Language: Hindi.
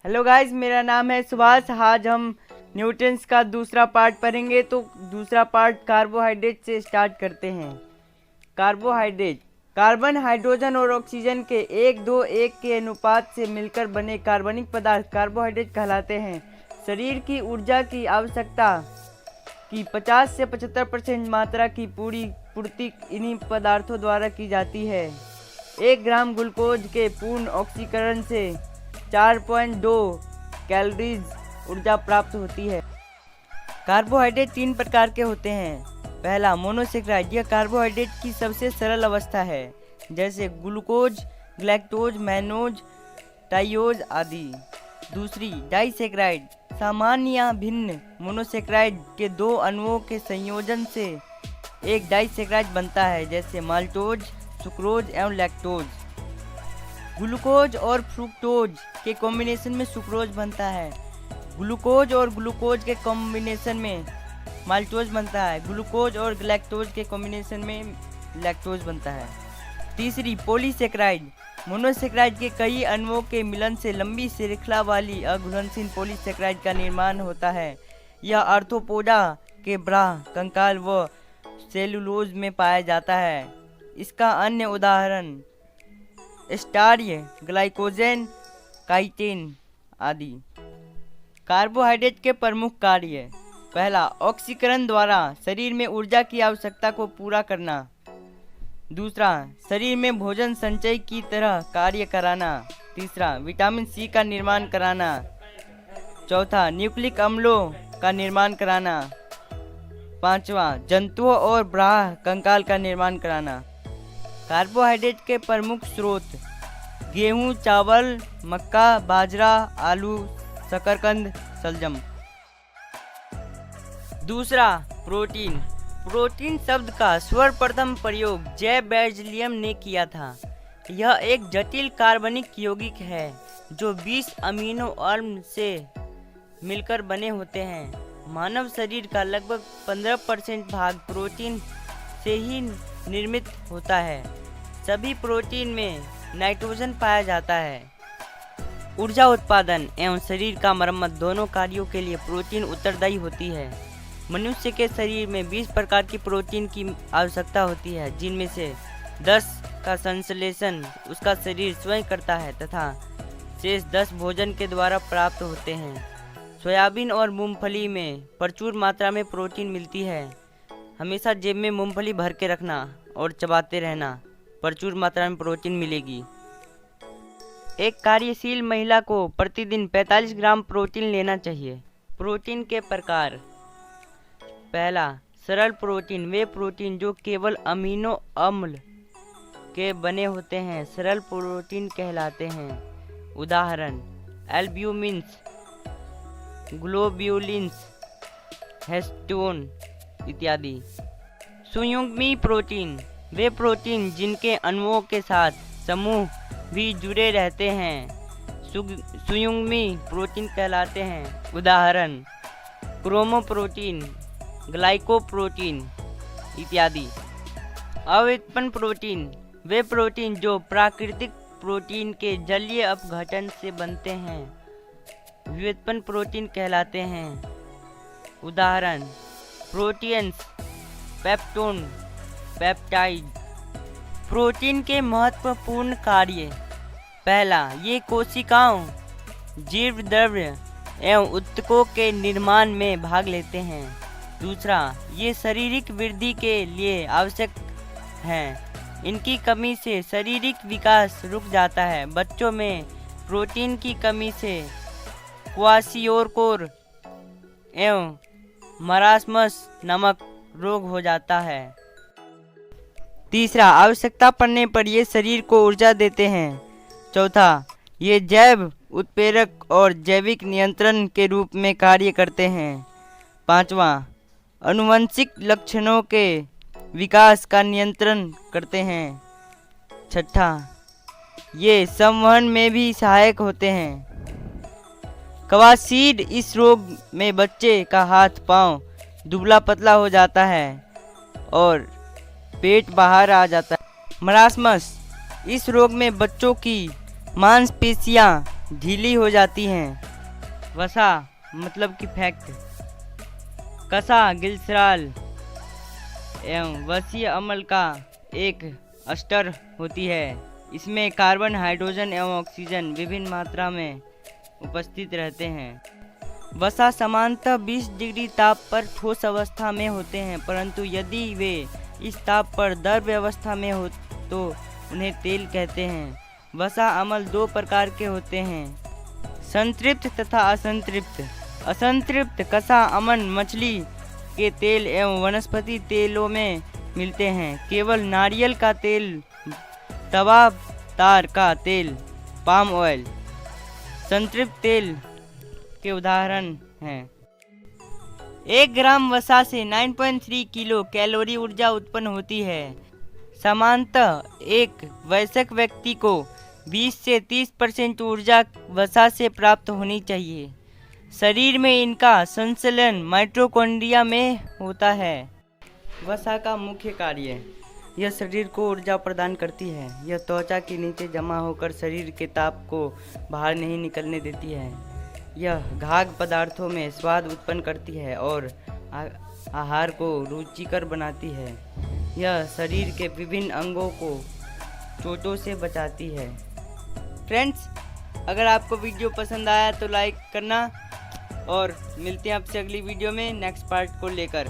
हेलो गाइस, मेरा नाम है सुभाष। आज हम न्यूटन्स का दूसरा पार्ट पढ़ेंगे। तो दूसरा पार्ट कार्बोहाइड्रेट से स्टार्ट करते हैं। कार्बोहाइड्रेट कार्बन, हाइड्रोजन और ऑक्सीजन के 1-2-1 के अनुपात से मिलकर बने कार्बनिक पदार्थ कार्बोहाइड्रेट कहलाते हैं। शरीर की ऊर्जा की आवश्यकता की 50 से 75% मात्रा की पूर्ति इन्हीं पदार्थों द्वारा की जाती है। 1 ग्राम ग्लूकोज के पूर्ण ऑक्सीकरण से 4.2 कैलोरीज ऊर्जा प्राप्त होती है। कार्बोहाइड्रेट 3 प्रकार के होते हैं। पहला, मोनोसेक्राइड। यह कार्बोहाइड्रेट की सबसे सरल अवस्था है, जैसे ग्लूकोज, ग्लैक्टोज, मैनोज, टाइओज आदि। दूसरी, डाइसेक्राइड। सामान्य या भिन्न मोनोसेक्राइड के 2 अणुओं के संयोजन से एक डाइसेक्राइड बनता है, जैसे माल्टोज, सुक्रोज एवं लैक्टोज। ग्लूकोज और फ्रुक्टोज के कॉम्बिनेशन में सुक्रोज बनता है। ग्लूकोज और ग्लूकोज के कॉम्बिनेशन में माल्टोज बनता है। ग्लूकोज और ग्लैक्टोज के कॉम्बिनेशन में लैक्टोज बनता है। तीसरी, पॉलीसेक्राइड। मोनोसेक्राइड के कई अणुओं के मिलन से लंबी श्रृंखला वाली अघुलनशील पॉलीसेक्राइड का निर्माण होता है। यह आर्थ्रोपोडा के ब्राह, कंकाल व सेलुलोज में पाया जाता है। इसका अन्य उदाहरण स्टार्च, ग्लाइकोजन, काइटिन आदि। कार्बोहाइड्रेट के प्रमुख कार्य। पहला, ऑक्सीकरण द्वारा शरीर में ऊर्जा की आवश्यकता को पूरा करना। दूसरा, शरीर में भोजन संचय की तरह कार्य कराना। तीसरा, विटामिन सी का निर्माण कराना। चौथा, न्यूक्लिक अम्लों का निर्माण कराना। पांचवा, जंतुओं और ब्राह, कंकाल का निर्माण कराना। कार्बोहाइड्रेट के प्रमुख स्रोत: गेहूं, चावल, मक्का, बाजरा, आलू, शकरकंद, शलजम। दूसरा, प्रोटीन। प्रोटीन शब्द का सर्वप्रथम प्रयोग जे बेज़ेलियस ने किया था। यह एक जटिल कार्बनिक यौगिक है जो 20 अमीनो एसिड से मिलकर बने होते हैं। मानव शरीर का लगभग 15% भाग प्रोटीन से ही निर्मित होता है। सभी प्रोटीन में नाइट्रोजन पाया जाता है। ऊर्जा उत्पादन एवं शरीर का मरम्मत दोनों कार्यों के लिए प्रोटीन उत्तरदायी होती है। मनुष्य के शरीर में 20 प्रकार की प्रोटीन की आवश्यकता होती है, जिनमें से 10 का संश्लेषण उसका शरीर स्वयं करता है तथा शेष 10 भोजन के द्वारा प्राप्त होते हैं। सोयाबीन और मूंगफली में प्रचुर मात्रा में प्रोटीन मिलती है। हमेशा जेब में मूंगफली भर के रखना और चबाते रहना, प्रचुर मात्रा में प्रोटीन मिलेगी। एक कार्यशील महिला को प्रतिदिन 45 ग्राम प्रोटीन लेना चाहिए। प्रोटीन के प्रकार। पहला, सरल प्रोटीन। वे प्रोटीन जो केवल अमीनो अम्ल के बने होते हैं सरल प्रोटीन कहलाते हैं। उदाहरण, एल्ब्यूमिन्स, ग्लोब्यूलिन्स, हिस्टोन इत्यादि। संयुग्मी प्रोटीन। वे प्रोटीन जिनके अणुओं के साथ समूह भी जुड़े रहते हैं संयुग्मी प्रोटीन कहलाते हैं। उदाहरण, क्रोमोप्रोटीन, ग्लाइकोप्रोटीन इत्यादि। अव्युत्पन्न प्रोटीन। वे प्रोटीन जो प्राकृतिक प्रोटीन के जलीय अपघटन से बनते हैं व्युत्पन्न प्रोटीन कहलाते हैं। उदाहरण, प्रोटीन्स, पेप्टोन, पेप्टाइड। प्रोटीन के महत्वपूर्ण कार्य। पहला, ये कोशिकाओं, जीवद्रव्य एवं ऊतकों के निर्माण में भाग लेते हैं। दूसरा, ये शारीरिक वृद्धि के लिए आवश्यक हैं। इनकी कमी से शारीरिक विकास रुक जाता है। बच्चों में प्रोटीन की कमी से क्वाशियोरकोर एवं मरासमस नामक रोग हो जाता है। तीसरा, आवश्यकता पड़ने पर ये शरीर को ऊर्जा देते हैं। चौथा, ये जैव उत्प्रेरक और जैविक नियंत्रण के रूप में कार्य करते हैं। पांचवा, आनुवंशिक लक्षणों के विकास का नियंत्रण करते हैं। छठा, ये संवहन में भी सहायक होते हैं। कवासीड। इस रोग में बच्चे का हाथ पांव दुबला पतला हो जाता है और पेट बाहर आ जाता है। मरासमस। इस रोग में बच्चों की मांसपेशियां ढीली हो जाती हैं। वसा मतलब कि फैक्ट। कसा ग्लिसरॉल एवं वसीय अम्ल का एक एस्टर होती है। इसमें कार्बन, हाइड्रोजन एवं ऑक्सीजन विभिन्न मात्रा में उपस्थित रहते हैं। वसा सामान्यतः 20 डिग्री ताप पर ठोस अवस्था में होते हैं, परंतु यदि वे इस ताप पर द्रव्य अवस्था में हो तो उन्हें तेल कहते हैं। वसा अम्ल दो प्रकार के होते हैं, संतृप्त तथा असंतृप्त। असंतृप्त कसा अम्ल मछली के तेल एवं वनस्पति तेलों में मिलते हैं। केवल नारियल का तेल, तवा तार का तेल, पाम ऑयल संतृप्त तेल के उदाहरण हैं। 1 ग्राम वसा से 9.3 किलो कैलोरी ऊर्जा उत्पन्न होती है। सामान्यतः एक वयस्क व्यक्ति को 20 से 30% ऊर्जा वसा से प्राप्त होनी चाहिए। शरीर में इनका संचलन माइटोकॉन्ड्रिया में होता है। वसा का मुख्य कार्य, यह शरीर को ऊर्जा प्रदान करती है। यह त्वचा के नीचे जमा होकर शरीर के ताप को बाहर नहीं निकलने देती है। यह खाद्य पदार्थों में स्वाद उत्पन्न करती है और आहार को रुचिकर बनाती है। यह शरीर के विभिन्न अंगों को चोटों से बचाती है। फ्रेंड्स, अगर आपको वीडियो पसंद आया तो लाइक करना और मिलते हैं आपसे अगली वीडियो में नेक्स्ट पार्ट को लेकर।